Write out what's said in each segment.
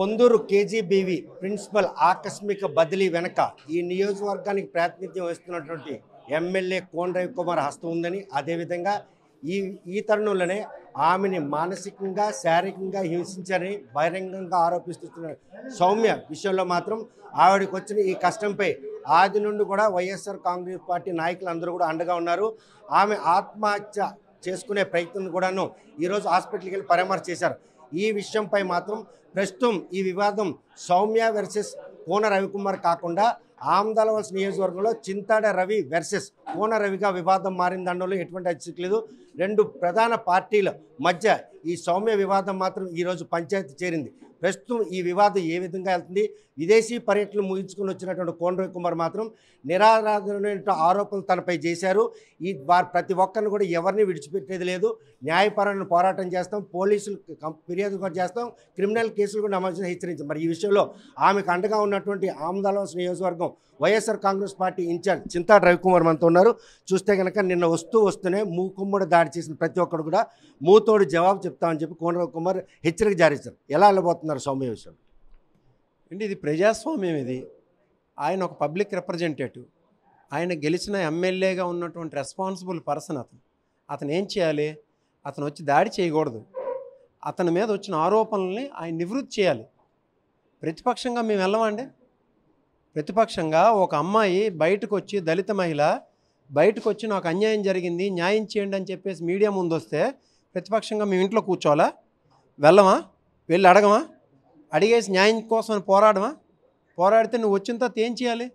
Ponduru KGBV principal ఆకస్మిక బదిలీ వెనక ఈ నియోజకవర్గానికి ప్రాతినిధ్యం వహిస్తున్నటువంటి ఎమ్మెల్యే కోన రవికుమార్ హస్తం ఉందని, అదేవిధంగా ఈ తరుణంలోనే ఆమెని మానసికంగా శారీరకంగా హింసించారని బహిరంగంగా ఆరోపిస్తున్న సౌమ్య విషయంలో మాత్రం ఆవిడకి వచ్చిన ఈ కష్టంపై ఆది నుండి కూడా వైఎస్ఆర్ కాంగ్రెస్ పార్టీ నాయకులందరూ కూడా అండగా ఉన్నారు. ఆమె ఆత్మహత్య చేసుకునే ప్రయత్నం కూడాను ఈరోజు హాస్పిటల్కి వెళ్ళి పరామర్శ చేశారు. ఈ విషయంపై మాత్రం ప్రస్తుతం ఈ వివాదం సౌమ్య వర్సెస్ కోన రవికుమార్ కాకుండా ఆమదాలవలస నియోజకవర్గంలో చింతాడ రవి వర్సెస్ కోన రవిగా వివాదం మారిందండలో ఎటువంటి అతిశక్తి లేదు. రెండు ప్రధాన పార్టీల మధ్య ఈ సౌమ్య వివాదం మాత్రం ఈరోజు పంచాయతీ చేరింది. ప్రస్తుతం ఈ వివాదం ఏ విధంగా వెళ్తుంది? విదేశీ పర్యటనలు ముగించుకుని వచ్చినటువంటి కోన రవికుమార్ మాత్రం నిరాధారమైన ఆరోపణలు తనపై చేశారు. వారు ప్రతి ఒక్కరిని కూడా ఎవరిని విడిచిపెట్టేది లేదు. న్యాయపరమైన పోరాటం చేస్తాం, పోలీసులు ఫిర్యాదు కూడా చేస్తాం, క్రిమినల్ కేసులు కూడా నమోదు హెచ్చరించాం. మరి ఈ విషయంలో ఆమెకు అండగా ఉన్నటువంటి ఆమదాలవలస నియోజకవర్గం వైఎస్ఆర్ కాంగ్రెస్ పార్టీ ఇన్ఛార్జ్ చింతాడ రవికుమార్ మనతో ఉన్నారు. చూస్తే కనుక నిన్న వస్తూనే మూకుమ్మడి దాడి చేసిన ప్రతి ఒక్కరు కూడా మూతోడు జవాబు చెప్తామని చెప్పి కోన రవికుమార్ హెచ్చరిక జారీ చేశారు. ఎలా వెళ్ళబోతున్నారు సౌమ్య విషయం? అంటే ఇది ప్రజాస్వామ్యం. ఇది ఆయన ఒక పబ్లిక్ రిప్రజెంటేటివ్. ఆయన గెలిచిన ఎమ్మెల్యేగా ఉన్నటువంటి రెస్పాన్సిబుల్ పర్సన్. అతను ఏం చేయాలి? అతను వచ్చి దాడి చేయకూడదు. అతని మీద వచ్చిన ఆరోపణల్ని ఆయన నివృత్తి చేయాలి. ప్రతిపక్షంగా మేము వెళ్ళమండి. ప్రతిపక్షంగా ఒక అమ్మాయి బయటకు వచ్చి, దళిత మహిళ బయటకు వచ్చి నాకు అన్యాయం జరిగింది, న్యాయం చేయండి అని చెప్పేసి మీడియా ముందు వస్తే ప్రతిపక్షంగా మేము ఇంట్లో కూర్చోవాలా? వెళ్ళమా? వెళ్ళి అడగమా? అడిగేసి న్యాయం కోసం పోరాడమా? పోరాడితే నువ్వు వచ్చిన తర్వాత ఏం చేయాలి?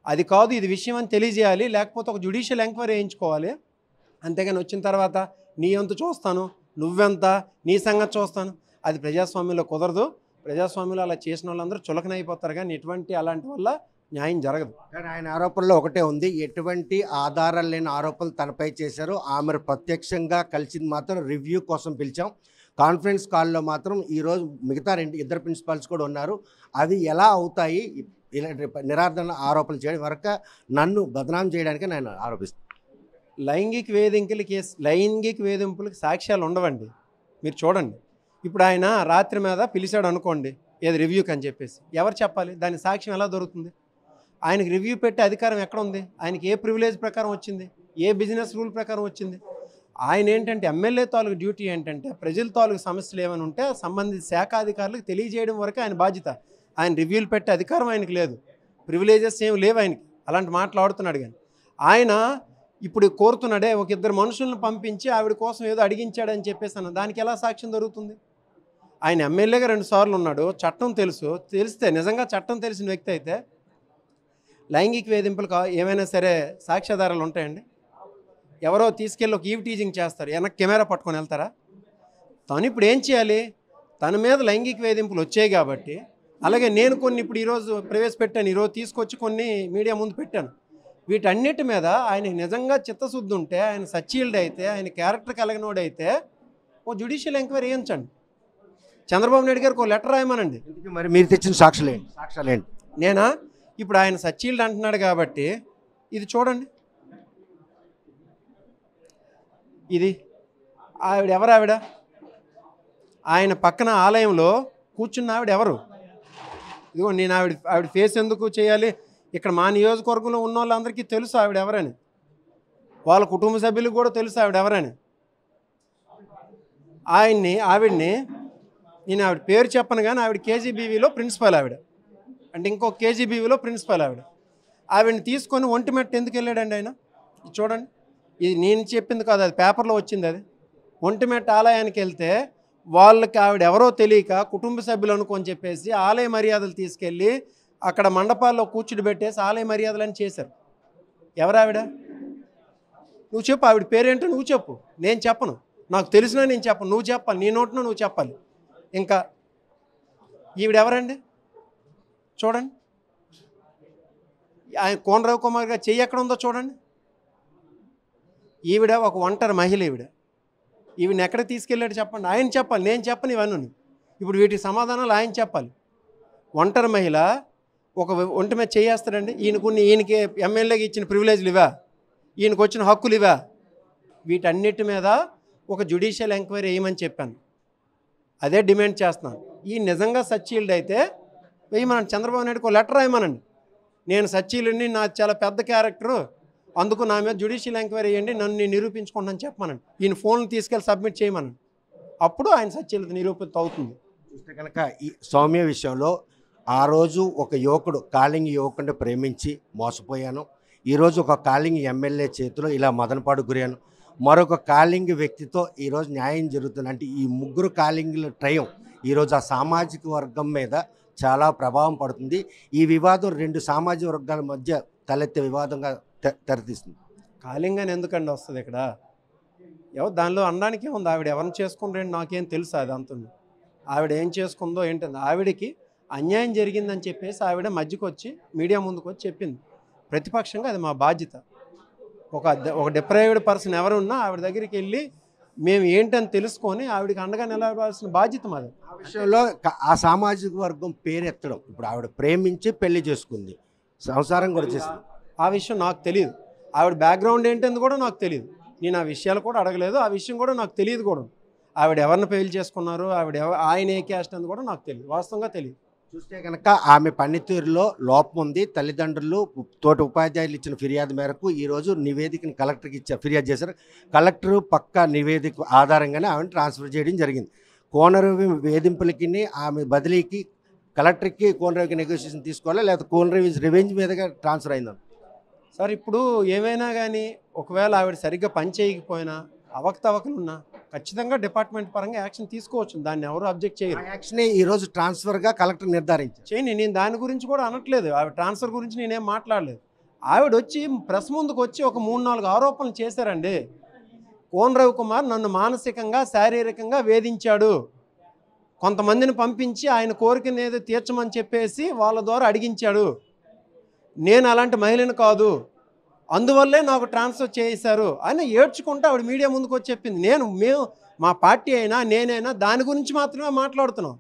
అది కాదు ఇది విషయం అని తెలియజేయాలి. లేకపోతే ఒక జ్యుడిషియల్ ఎంక్వైరీ వేయించుకోవాలి. అంతేగాని వచ్చిన తర్వాత నీ ఎంత చూస్తాను, నువ్వెంత, నీ సంగతి చూస్తాను, అది ప్రజాస్వామ్యంలో కుదరదు. ప్రజాస్వామ్యంలో అలా చేసిన వాళ్ళందరూ చులకనైపోతారు. కానీ అలాంటి వల్ల న్యాయం జరగదు. కానీ ఆయన ఆరోపణలో ఒకటే ఉంది, ఎటువంటి ఆధారాలు లేని ఆరోపణలు తనపై చేశారు. ఆమె ప్రత్యక్షంగా కలిసింది మాత్రం రివ్యూ కోసం పిలిచాం. కాన్ఫరెన్స్ కాల్లో మాత్రం ఈరోజు మిగతా ఇద్దరు ప్రిన్సిపాల్స్ కూడా ఉన్నారు. అవి ఎలా అవుతాయి? ఇలాంటి నిరాధారణ ఆరోపణలు చేయడం వరకు నన్ను బదనాం చేయడానికి నేను ఆరోపిస్తాను. లైంగిక వేధింపులకి సాక్ష్యాలు ఉండవండి. మీరు చూడండి, ఇప్పుడు ఆయన రాత్రి మీద పిలిచాడు అనుకోండి, ఏది రివ్యూకి అని చెప్పేసి, ఎవరు చెప్పాలి? దాని సాక్ష్యం ఎలా దొరుకుతుంది? ఆయనకి రివ్యూ పెట్టే అధికారం ఎక్కడ ఉంది? ఆయనకి ఏ ప్రివిలేజ్ ప్రకారం వచ్చింది? ఏ బిజినెస్ రూల్ ప్రకారం వచ్చింది? ఆయన ఏంటంటే ఎమ్మెల్యే తాలూకు డ్యూటీ ఏంటంటే ప్రజల తాలూకు సమస్యలు ఏమైనా ఉంటే సంబంధిత శాఖాధికారులకు తెలియజేయడం వరకు ఆయన బాధ్యత. ఆయన రివ్యూలు పెట్టే అధికారం ఆయనకి లేదు. ప్రివిలేజెస్ ఏమి లేవు ఆయనకి. అలాంటి మాట్లాడుతున్నాడు. కానీ ఆయన ఇప్పుడు కోరుతున్నాడే ఒక ఇద్దరు మనుషులను పంపించి ఆవిడ కోసం ఏదో అడిగించాడని చెప్పేసి అన్న దానికి ఎలా సాక్ష్యం దొరుకుతుంది? ఆయన ఎమ్మెల్యేగా 2 సార్లు ఉన్నాడు. చట్టం తెలిస్తే నిజంగా చట్టం తెలిసిన వ్యక్తి అయితే లైంగిక వేధింపులకు ఏమైనా సరే సాక్ష్యాధారాలు ఉంటాయండి? ఎవరో తీసుకెళ్ళి ఒక ఈవ్ టీజింగ్ చేస్తారు, వెనక్కి కెమెరా పట్టుకొని వెళ్తారా? తను ఇప్పుడు ఏం చేయాలి? తన మీద లైంగిక వేధింపులు వచ్చాయి కాబట్టి, అలాగే నేను కొన్ని ఇప్పుడు ఈరోజు ప్రవేశపెట్టాను, ఈరోజు తీసుకొచ్చి కొన్ని మీడియా ముందు పెట్టాను. వీటన్నిటి మీద ఆయనకి నిజంగా చిత్తశుద్ధి ఉంటే, ఆయన సచ్చీల్డ్ అయితే, ఆయన క్యారెక్టర్ కలిగినోడైతే ఓ జ్యుడిషియల్ ఎంక్వైరీ వేయించండి. చంద్రబాబు నాయుడు గారికి ఒక లెటర్ రాయమనండి. మరి మీరు తెచ్చిన సాక్ష్యాలు ఏంటి? నేనా? ఇప్పుడు ఆయన సచ్చీల్డ్ అంటున్నాడు కాబట్టి ఇది చూడండి. ఇది ఆవిడ ఆయన పక్కన ఆలయంలో కూర్చున్న ఎవరు? ఇదిగో నేను ఆవిడ ఫేస్ ఎందుకు చేయాలి? ఇక్కడ మా నియోజకవర్గంలో ఉన్న వాళ్ళందరికీ తెలుసు ఎవరని. వాళ్ళ కుటుంబ సభ్యులకు కూడా తెలుసు ఎవరని. ఆవిడ్ని నేను ఆవిడ పేరు చెప్పను కానీ ఆవిడ కేజీబీవీలో ప్రిన్సిపల్. అంటే ఇంకో కేజీబీవీలో ప్రిన్సిపల్. ఆవిడని తీసుకొని ఒంటిమెట్టు ఎందుకు వెళ్ళాడండి ఆయన? చూడండి, ఇది నేను చెప్పింది కాదు, అది పేపర్లో వచ్చింది. అది ఒంటిమెట్టు ఆలయానికి వెళ్తే వాళ్ళకి ఆవిడ ఎవరో తెలియక కుటుంబ సభ్యులు అనుకొని చెప్పేసి ఆలయ మర్యాదలు తీసుకెళ్ళి అక్కడ మండపాల్లో కూర్చుని పెట్టేసి ఆలయ మర్యాదలని చేశారు. ఎవరావిడ? నువ్వు చెప్పు, ఆవిడ పేరేంటో నువ్వు చెప్పు. నేను చెప్పను, నాకు తెలిసినా నేను చెప్పను, నువ్వు చెప్పాలి, నీ నోటిన నువ్వు చెప్పాలి. ఇంకా ఈవిడెవరండి? చూడండి, ఆయన కోన రవికుమార్ గారు చెయ్యి ఎక్కడ ఉందో చూడండి. ఈవిడ ఒక ఒంటరి మహిళ. ఈవిడని ఎక్కడ తీసుకెళ్ళాడు చెప్పండి. ఆయన చెప్పాలి, నేను చెప్పను ఇవన్నీ. ఇప్పుడు వీటికి సమాధానాలు ఆయన చెప్పాలి. ఒంటరి మహిళ ఒక ఒంటి మీద చేయేస్తాడండి. ఈయనకి ఎమ్మెల్యేకి ఇచ్చిన ప్రివిలేజ్లు ఇవా? ఈయనకు వచ్చిన హక్కులు ఇవా? వీటన్నిటి మీద ఒక జ్యుడిషియల్ ఎంక్వైరీ వేయమని చెప్పాను. అదే డిమాండ్ చేస్తున్నాను. ఈ నిజంగా సచ్చీల్డ్ అయితే వేయమనండి, చంద్రబాబు నాయుడుకి లెటర్ రాయమనండి, నేను సచ్చీలుని నా చాలా పెద్ద క్యారెక్టరు, అందుకు నా మీద జ్యుడిషియల్ ఎంక్వైరీ చేయండి, నన్ను నిరూపించుకుంటానని చెప్పమనండి, ఈయన ఫోన్లు తీసుకెళ్ళి సబ్మిట్ చేయమనండి, అప్పుడు ఆయన సచ్చీలత నిరూపిత అవుతుంది. చూస్తే కనుక ఈ సౌమ్య విషయంలో ఆ రోజు ఒక యువకుడు కాళింగి యువకుడిని ప్రేమించి మోసపోయాను, ఈరోజు ఒక కాళింగి ఎమ్మెల్యే చేతిలో ఇలా మదనపాడు గురయ్యాను, మరొక కాళింగి వ్యక్తితో ఈరోజు న్యాయం జరుగుతుంది. అంటే ఈ ముగ్గురు కాళింగుల ట్రయం ఈరోజు ఆ సామాజిక వర్గం మీద చాలా ప్రభావం పడుతుంది. ఈ వివాదం 2 సామాజిక వర్గాల మధ్య తలెత్తే వివాదంగా తెరతీస్తుంది. కాళింగ్ అని ఎందుకండి వస్తుంది ఇక్కడ? దానిలో అనడానికి ఉంది, ఆవిడ ఎవరిని చేసుకుంటారని నాకేం తెలుసు, అది అంతుంది, ఆవిడ ఏం చేసుకుందో ఏంటంది, ఆవిడకి అన్యాయం జరిగిందని చెప్పేసి ఆవిడ మధ్యకు వచ్చి మీడియా ముందుకు వచ్చి చెప్పింది. ప్రతిపక్షంగా అది మా బాధ్యత. ఒక డిప్రైవ్డ్ పర్సన్ ఎవరు ఉన్నా ఆవిడ దగ్గరికి వెళ్ళి మేము ఏంటని తెలుసుకొని ఆవిడకి అండగా నిలబడాల్సిన బాధ్యత మాది. ఆ విషయంలో ఆ సామాజిక వర్గం పేరు ఎత్తడం, ఇప్పుడు ఆవిడ ప్రేమించి పెళ్లి చేసుకుంది, సంసారం కూడా చేసింది, ఆ విషయం నాకు తెలియదు, ఆవిడ బ్యాక్గ్రౌండ్ ఏంటని కూడా నాకు తెలియదు, నేను ఆ విషయాలు కూడా అడగలేదు, ఆ విషయం కూడా నాకు తెలియదు కూడా, ఆవిడ ఎవరిని పెళ్లి చేసుకున్నారు, ఆయన ఏ క్యాస్ట్ అని కూడా నాకు తెలియదు, వాస్తవంగా తెలియదు. చూస్తే కనుక ఆమె పనితీరులో లోపం ఉంది. తల్లిదండ్రులు తోటి ఉపాధ్యాయులు ఇచ్చిన ఫిర్యాదు మేరకు ఈరోజు నివేదికను కలెక్టర్కి ఇచ్చారు, ఫిర్యాదు చేశారు. కలెక్టర్ పక్క నివేదిక ఆధారంగానే ఆమెను ట్రాన్స్ఫర్ చేయడం జరిగింది. కోనరవి వేధింపులకి ఆమె బదిలీకి కలెక్టర్కి కోనరవికి నెగోషియేషన్ తీసుకోవాలి, లేదా కోనరవి రివెంజ్ మీదుగా ట్రాన్స్ఫర్ అయిందని. సార్ ఇప్పుడు ఏమైనా కానీ ఒకవేళ ఆవిడ సరిగ్గా పని చేయకపోయినా అవకతవకలున్నా ఖచ్చితంగా డిపార్ట్మెంట్ పరంగా యాక్షన్ తీసుకోవచ్చు, దాన్ని ఎవరు అబ్జెక్ట్ చేయరు. యాక్షనే ఈరోజు ట్రాన్స్ఫర్గా కలెక్టర్ నిర్ధారించారు. చేయండి, నేను దాని గురించి కూడా అనట్లేదు, ఆవిడ ట్రాన్స్ఫర్ గురించి నేనేం మాట్లాడలేదు. ఆవిడ వచ్చి ప్రెస్ ముందుకు వచ్చి ఒక 3-4 ఆరోపణలు చేశారండి. కోన రవికుమార్ నన్ను మానసికంగా శారీరకంగా వేధించాడు, కొంతమందిని పంపించి ఆయన కోరికను ఏదో తీర్చమని చెప్పేసి వాళ్ళ ద్వారా అడిగించాడు, నేను అలాంటి మహిళను కాదు, అందువల్లే నాకు ట్రాన్స్ఫర్ చేశారు అని ఏడ్చుకుంటూ ఆవిడ మీడియా ముందుకు వచ్చి చెప్పింది. మేము మా పార్టీ అయినా నేనైనా దాని గురించి మాత్రమే మాట్లాడుతున్నాం.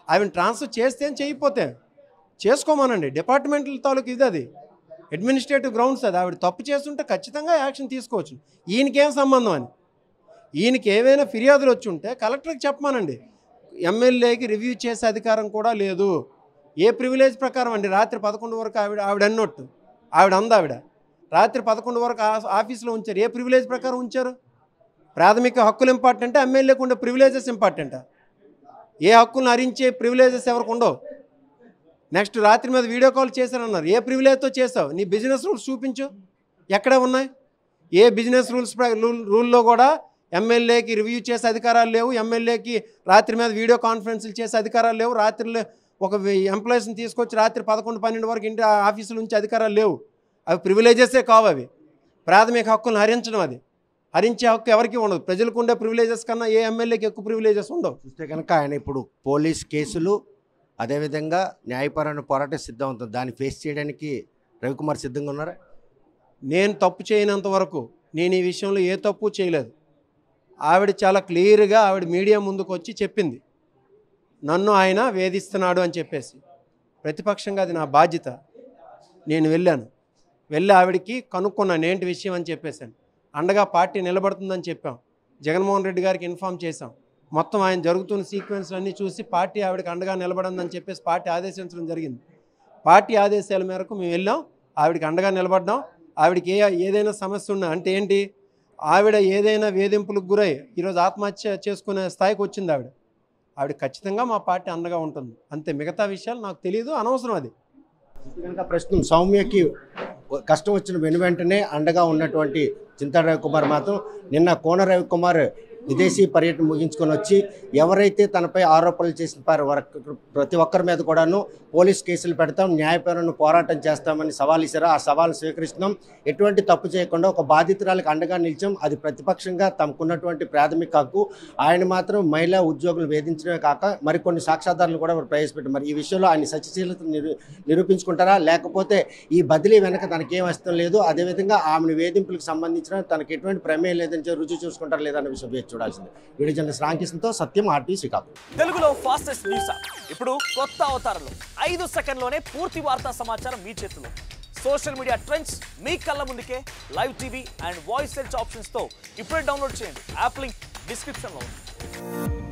ఆవిడ ట్రాన్స్ఫర్ చేస్తే చేయకపోతే చేసుకోమనండి, డిపార్ట్మెంటల్ తాలూకు ఇది, అది అడ్మినిస్ట్రేటివ్ గ్రౌండ్స్, అది ఆవిడ తప్పు చేస్తుంటే ఖచ్చితంగా యాక్షన్ తీసుకోవచ్చు. ఈయనకేం సంబంధం అని, ఈయనకి ఏవైనా ఫిర్యాదులు వచ్చి ఉంటే కలెక్టర్కి చెప్పమానండి, ఎమ్మెల్యేకి రివ్యూ చేసే అధికారం కూడా లేదు. ఏ ప్రివిలేజ్ ప్రకారం అండి? రాత్రి 11 వరకు ఆవిడ అన్నట్టు ఆవిడ రాత్రి 11 వరకు ఆఫీస్లో ఉంచారు, ఏ ప్రివిలేజ్ ప్రకారం ఉంచారు? ప్రాథమిక హక్కులు ఇంపార్టెంటా, ఎమ్మెల్యేకి ఉండే ప్రివిలేజెస్ ఇంపార్టెంటా? ఏ హక్కులను హరించే ప్రివిలేజెస్ ఎవరికి ఉండవు. నెక్స్ట్ రాత్రి మీద వీడియో కాల్ చేశారన్నారు, ఏ ప్రివిలేజ్తో చేసావు? నీ బిజినెస్ రూల్స్ చూపించు, ఎక్కడ ఉన్నాయి? ఏ బిజినెస్ రూల్లో కూడా ఎమ్మెల్యేకి రివ్యూ చేసే అధికారాలు లేవు, ఎమ్మెల్యేకి రాత్రి మీద వీడియో కాన్ఫరెన్స్లు చేసే అధికారాలు లేవు, రాత్రిలో ఒక ఎంప్లాయీస్ని తీసుకొచ్చి రాత్రి 11-12 వరకు ఇంటి ఆఫీసుల నుంచి అధికారాలు లేవు. అవి ప్రివిలేజెసే కావు, అవి ప్రాథమిక హక్కులను హరించడం, అది హరించే హక్కు ఎవరికి ఉండదు. ప్రజలకు ఉండే ప్రివిలేజెస్ కన్నా ఏ ఎమ్మెల్యేకి ఎక్కువ ప్రివిలేజెస్ ఉండవు. చూస్తే కనుక ఆయన ఇప్పుడు పోలీస్ కేసులు అదేవిధంగా న్యాయపరమైన పోరాటం సిద్ధం అవుతుంది, దాన్ని ఫేస్ చేయడానికి రవికుమార్ సిద్ధంగా ఉన్నారా? నేను తప్పు చేయనంత వరకు నేను ఈ విషయంలో ఏ తప్పు చేయలేదు. ఆవిడ చాలా క్లియర్గా ఆవిడ మీడియా ముందుకు వచ్చి చెప్పింది, నన్ను ఆయన వేధిస్తున్నాడు అని చెప్పేసి. ప్రతిపక్షంగా అది నా బాధ్యత, నేను వెళ్ళి ఆవిడకి కనుక్కున్నాను ఏంటి విషయం అని చెప్పేసాను. అండగా పార్టీ నిలబడుతుందని చెప్పాం, జగన్మోహన్ రెడ్డి గారికి ఇన్ఫామ్ చేశాం, మొత్తం ఆయన జరుగుతున్న సీక్వెన్స్లన్నీ చూసి పార్టీ ఆవిడకి అండగా నిలబడిందని చెప్పేసి పార్టీ ఆదేశించడం జరిగింది. పార్టీ ఆదేశాల మేరకు మేము వెళ్ళాం, ఆవిడకి అండగా నిలబడ్డాం. ఆవిడకి ఏదైనా సమస్య ఉన్నా, అంటే ఏంటి, ఆవిడ ఏదైనా వేధింపులకు గురై ఈరోజు ఆత్మహత్య చేసుకునే స్థాయికి వచ్చింది ఆవిడ ఖచ్చితంగా మా పార్టీ అండగా ఉంటుంది, అంతే. మిగతా విషయాలు నాకు తెలియదు, అనవసరం అది. కనుక ప్రస్తుతం సౌమ్యకి కష్టం వచ్చిన వెనువెంటనే అండగా ఉన్నటువంటి చింతా రవికుమార్ మాత్రం నిన్న కోన రవికుమార్ విదేశీ పర్యటన ముగించుకొని వచ్చి ఎవరైతే తనపై ఆరోపణలు చేసిన ప్రతి ఒక్కరి మీద కూడాను పోలీస్ కేసులు పెడతాం, న్యాయపరమైన పోరాటం చేస్తామని సవాల్ ఇచ్చారు. ఆ సవాల్ స్వీకరిస్తున్నాం, ఎటువంటి తప్పు చేయకుండా ఒక బాధితురాలకు అండగా నిలిచాం, అది ప్రతిపక్షంగా తమకున్నటువంటి ప్రాథమిక హక్కు. ఆయన మాత్రం మహిళా ఉద్యోగులు వేధించడమే కాక మరికొన్ని సాక్ష్యాధారాలు కూడా ప్రవేశపెట్టారు. మరి ఈ విషయంలో ఆయన సత్యశీలత నిరూపించుకుంటారా, లేకపోతే ఈ బదిలీ వెనక తనకేం ఇష్టం లేదు, అదేవిధంగా ఆమెను వేధింపులకు సంబంధించిన తనకు ఎటువంటి ప్రమేయం లేదని రుజువు చూసుకుంటారా లేదన్న విషయం చూడాల్సింది. వీడియో జర్నలిస్ట్ రాంకిషన్తో సత్యం, ఆర్టీ శ్రీకాకుళం. తెలుగులో ఫాస్టెస్ట్ న్యూస్ ఇప్పుడు కొత్త అవతారంలో 5 సెకండ్లోనే పూర్తి వార్తా సమాచారం మీ చేతిలో. సోషల్ మీడియా ట్రెండ్స్ మీ కళ్ళ ముందుకే live TV and voice search options తో ఇప్పుడే డౌన్లోడ్ చేయండి. యాప్ లింక్ డిస్క్రిప్షన్ లో ఉంది.